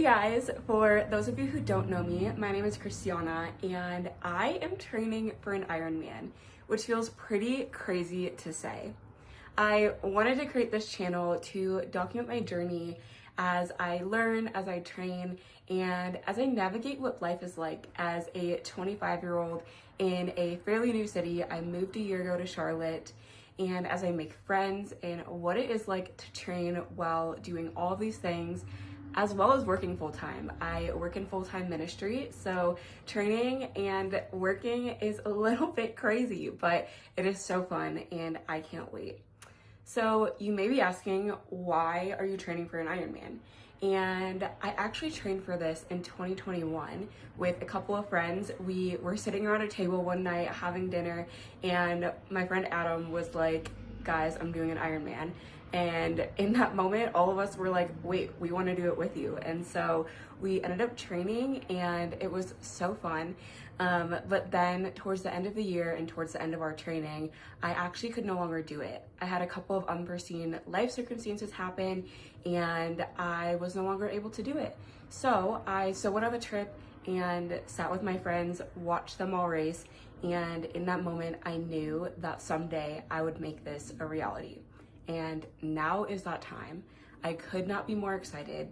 Hey guys, for those of you who don't know me, my name is Christiana and I am training for an Ironman, which feels pretty crazy to say. I wanted to create this channel to document my journey as I learn, as I train, and as I navigate what life is like as a 25-year-old in a fairly new city. I moved a year ago to Charlotte, and as I make friends and what it is like to train while doing all of these things, as well as working full-time. I work in full-time ministry, so training and working is a little bit crazy, but it is so fun and I can't wait. So you may be asking, why are you training for an Ironman? And I actually trained for this in 2021 with a couple of friends. We were sitting around a table one night having dinner, and my friend Adam was like, guys, I'm doing an Ironman. And in that moment, all of us were like, wait, we want to do it with you. And so we ended up training and it was so fun. But then towards the end of the year and towards the end of our training, I actually could no longer do it. I had a couple of unforeseen life circumstances happen and I was no longer able to do it. So I still went on the trip and sat with my friends, watched them all race. And in that moment, I knew that someday I would make this a reality. And now is that time. I could not be more excited.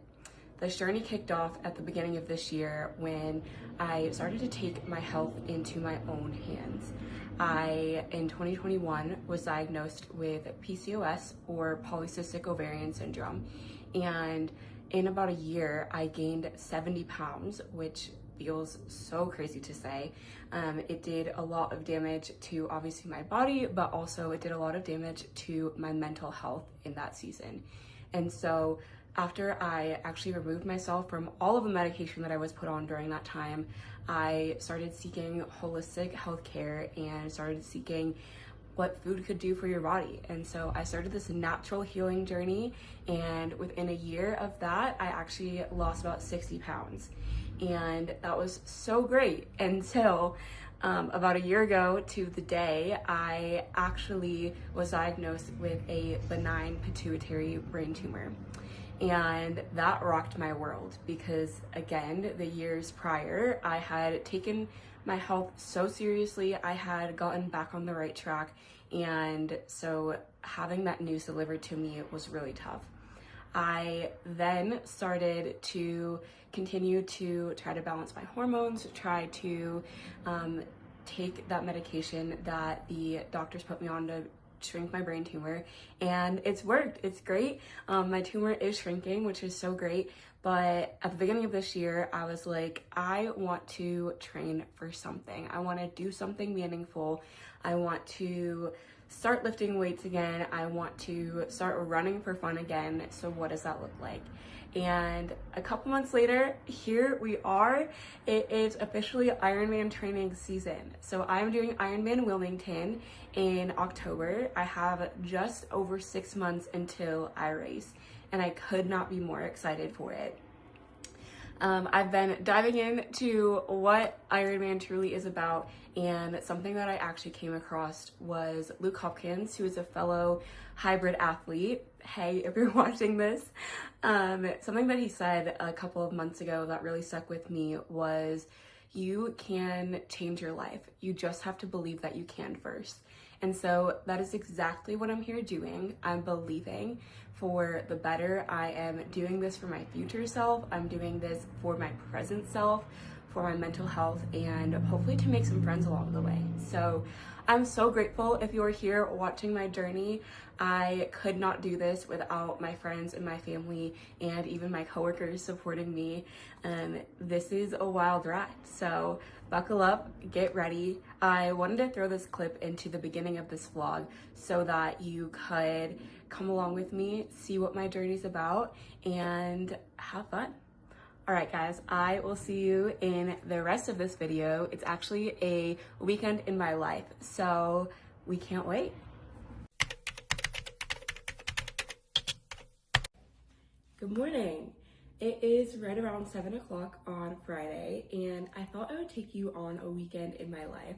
This journey kicked off at the beginning of this year when I started to take my health into my own hands. I, in 2021, was diagnosed with PCOS, or polycystic ovarian syndrome. And in about a year, I gained 70 pounds, which feels so crazy to say. It did a lot of damage to obviously my body, but also it did a lot of damage to my mental health in that season. And so after I actually removed myself from all of the medication that I was put on during that time, I started seeking holistic healthcare and started seeking what food could do for your body. And so I started this natural healing journey, and within a year of that, I actually lost about 60 pounds. And that was so great until about a year ago to the day, I actually was diagnosed with a benign pituitary brain tumor. And that rocked my world because, again, the years prior, I had taken my health so seriously. I had gotten back on the right track. And so having that news delivered to me was really tough. I then started to continue to try to balance my hormones, try to take that medication that the doctors put me on to shrink my brain tumor, and it's worked. It's great. My tumor is shrinking, which is so great. But at the beginning of this year, I was like, I want to train for something. I want to do something meaningful. I want to start lifting weights again. I want to start running for fun again. So what does that look like? And a couple months later, here we are. It is officially Ironman training season. So I'm doing Ironman Wilmington in October. I have just over 6 months until I race, and I could not be more excited for it. I've been diving into what Ironman truly is about, and something that I actually came across was Luke Hopkins, who is a fellow hybrid athlete. Hey, if you're watching this, something that he said a couple of months ago that really stuck with me was, you can change your life. You just have to believe that you can first. And so that is exactly what I'm here doing. I'm believing for the better. I am doing this for my future self. I'm doing this for my present self, for my mental health, and hopefully to make some friends along the way. So I'm so grateful if you're here watching my journey. I could not do this without my friends and my family and even my coworkers supporting me. This is a wild ride, so buckle up, get ready. I wanted to throw this clip into the beginning of this vlog so that you could come along with me, see what my journey's about, and have fun. All right, guys, I will see you in the rest of this video. It's actually a weekend in my life, so we can't wait. Good morning. It is right around 7 o'clock on Friday, and I thought I would take you on a weekend in my life.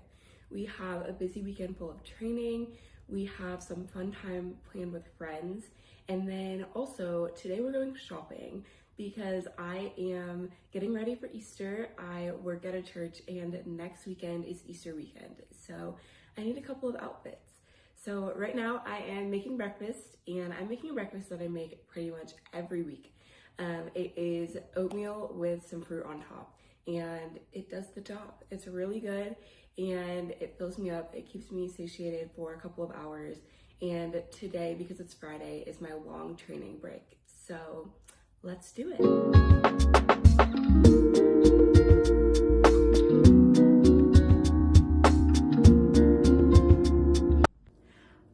We have a busy weekend full of training. We have some fun time planned with friends. And then also today we're going shopping because I am getting ready for Easter. I work at a church and next weekend is Easter weekend. So I need a couple of outfits. So right now I am making breakfast, and I'm making a breakfast that I make pretty much every week. It is oatmeal with some fruit on top, and it does the job. It's really good, and it fills me up. It keeps me satiated for a couple of hours. And today, because it's Friday, is my long training break. So let's do it.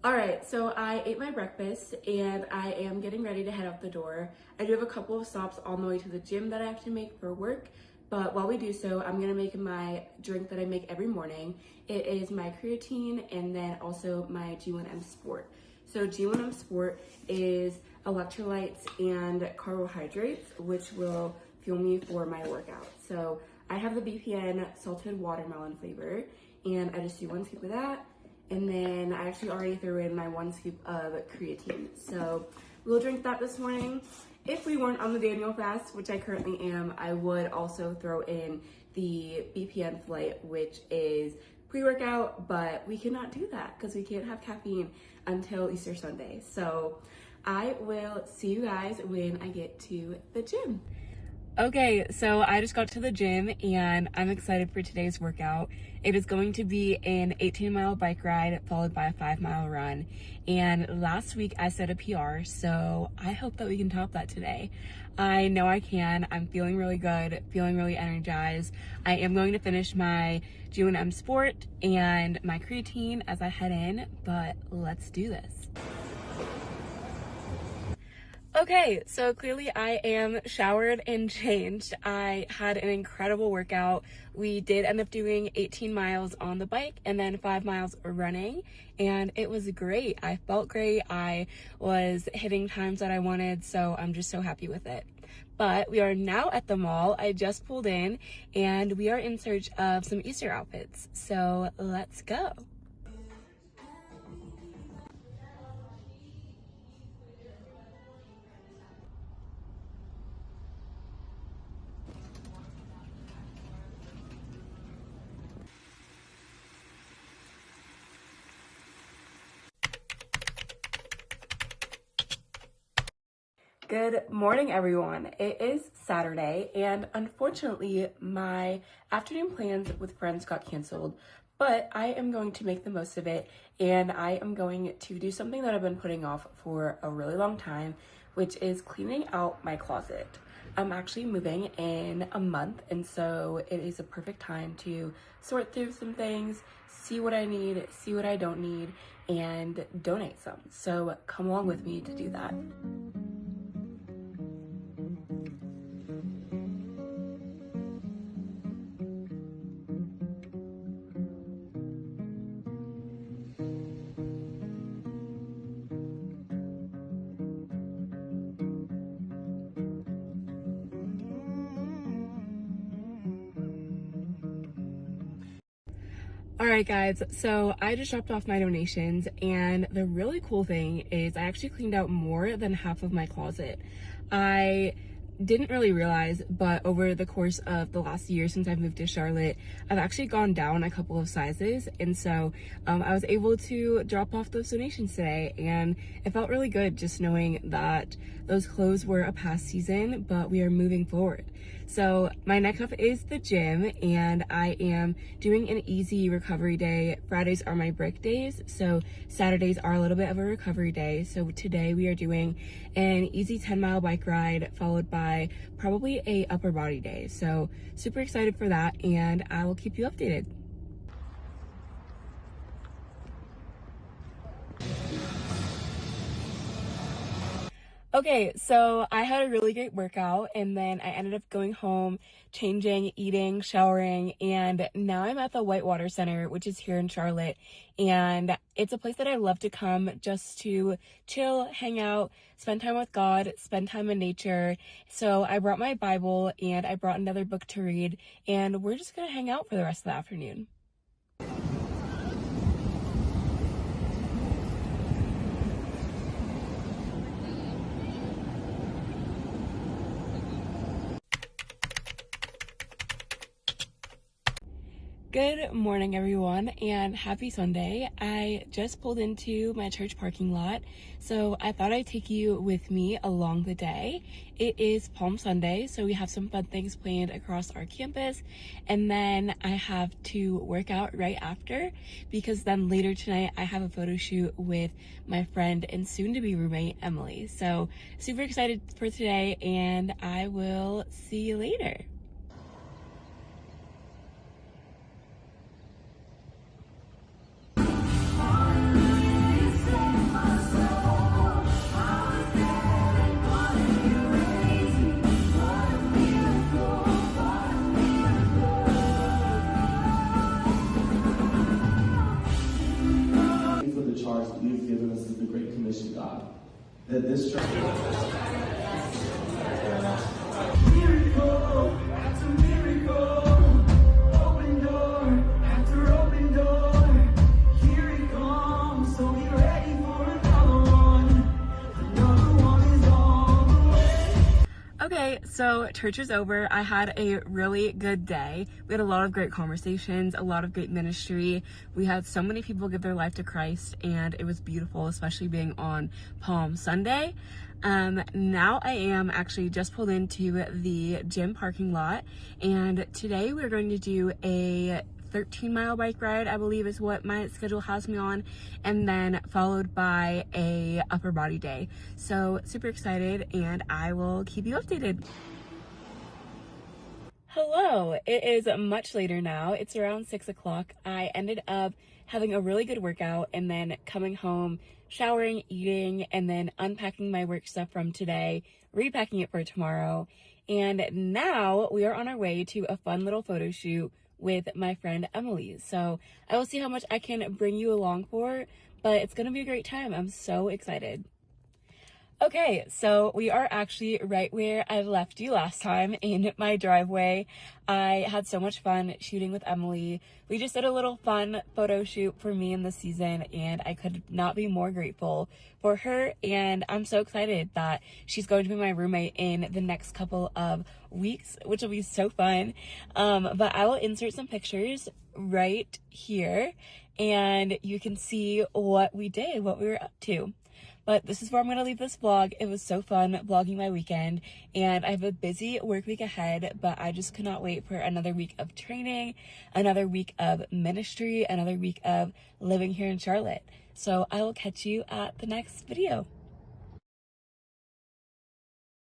All right, so I ate my breakfast and I am getting ready to head out the door. I do have a couple of stops on the way to the gym that I have to make for work, but while we do so, I'm gonna make my drink that I make every morning. It is my creatine and then also my G1M Sport. So G1M Sport is electrolytes and carbohydrates, which will fuel me for my workout. So I have the BPN salted watermelon flavor, and I just do 1 scoop of that. And then I actually already threw in my 1 scoop of creatine. So we'll drink that this morning. If we weren't on the Daniel fast, which I currently am, I would also throw in the BPN Flight, which is pre-workout, but we cannot do that because we can't have caffeine until Easter Sunday. So I will see you guys when I get to the gym. Okay, so I just got to the gym and I'm excited for today's workout. It is going to be an 18-mile bike ride followed by a 5-mile run. And last week I set a PR, so I hope that we can top that today. I know I can. I'm feeling really good, feeling really energized. I am going to finish my G1M Sport and my creatine as I head in, but let's do this. Okay, so clearly I am showered and changed. I had an incredible workout. We did end up doing 18 miles on the bike and then 5 miles running, and it was great. I felt great. I was hitting times that I wanted, so I'm just so happy with it. But we are now at the mall. I just pulled in and we are in search of some Easter outfits. So let's go. Good morning, everyone. It is Saturday, and unfortunately, my afternoon plans with friends got canceled, but I am going to make the most of it, and I am going to do something that I've been putting off for a really long time, which is cleaning out my closet. I'm actually moving in a month, and so it is a perfect time to sort through some things, see what I need, see what I don't need, and donate some. So come along with me to do that. All right, guys, so I just dropped off my donations, and the really cool thing is I actually cleaned out more than half of my closet. I didn't really realize, but over the course of the last year since I've moved to Charlotte, I've actually gone down a couple of sizes, and so I was able to drop off those donations today, and it felt really good just knowing that those clothes were a past season, but we are moving forward. So my next up is the gym, and I am doing an easy recovery day. Fridays are my break days, so Saturdays are a little bit of a recovery day. So today we are doing an easy 10-mile bike ride followed by probably a upper body day. So super excited for that, and I will keep you updated. Okay, so I had a really great workout, and then I ended up going home, changing, eating, showering, and now I'm at the Whitewater Center, which is here in Charlotte, and it's a place that I love to come just to chill, hang out, spend time with God, spend time in nature. So I brought my Bible and I brought another book to read, and we're just gonna hang out for the rest of the afternoon. Good morning, everyone, and happy Sunday. I just pulled into my church parking lot, so I thought I'd take you with me along the day. It is Palm Sunday, so we have some fun things planned across our campus, and then I have to work out right after, because then later tonight I have a photo shoot with my friend and soon-to-be roommate, Emily. So super excited for today, and I will see you later. Charge that you've given us as the Great Commission, God. That this church miracle after miracle, open door after open door. Here it comes, so be ready for another one. Another one is on the way. Okay, so church is over. I had a really good day. We had a lot of great conversations, a lot of great ministry. We had so many people give their life to Christ, and it was beautiful, especially being on Palm Sunday. Now I am actually just pulled into the gym parking lot, and today we're going to do a 13-mile bike ride, I believe is what my schedule has me on, and then followed by a upper body day. So super excited, and I will keep you updated. Hello, it is much later now. It's around 6 o'clock. I ended up having a really good workout and then coming home, showering, eating, and then unpacking my work stuff from today, repacking it for tomorrow. And now we are on our way to a fun little photo shoot with my friend Emily. So I will see how much I can bring you along for, but it's gonna be a great time. I'm so excited. Okay, so we are actually right where I left you last time, in my driveway. I had so much fun shooting with Emily. We just did a little fun photo shoot for me in the season, and I could not be more grateful for her. And I'm so excited that she's going to be my roommate in the next couple of weeks, which will be so fun. But I will insert some pictures right here, and you can see what we did, what we were up to. But this is where I'm going to leave this vlog. It was so fun vlogging my weekend, and I have a busy work week ahead, but I just could not wait for another week of training, another week of ministry, another week of living here in Charlotte. So I will catch you at the next video.